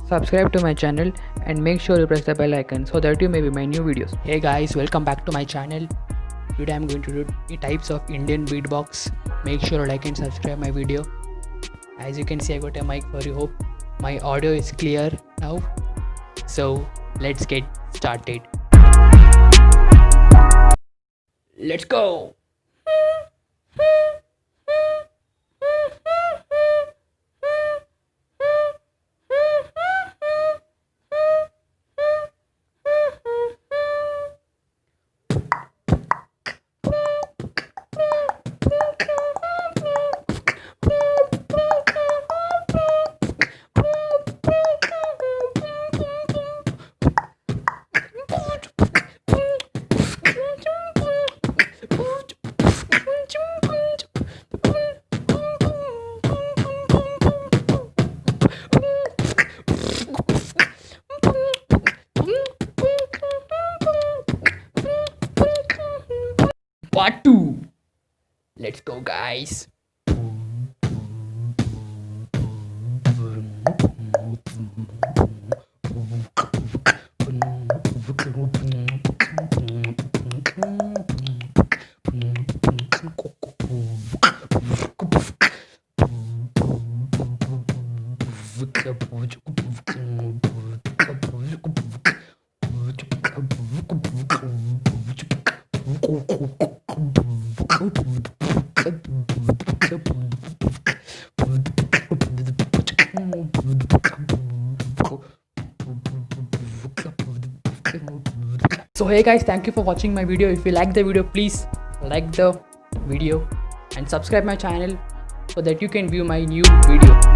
Subscribe to my channel and make sure you press the bell icon so that you may be my new videos. Hey guys, welcome back to my channel. Today I'm going to do 3 types of Indian beatbox. Make sure to like and subscribe my video. As you can see, I got a mic for you. Hope my audio is clear now. So let's get started. Let's go. Part 2. Let's go, guys. So hey guys, thank you for watching my video. If you like the video, please like the video and subscribe my channel so that you can view my new video.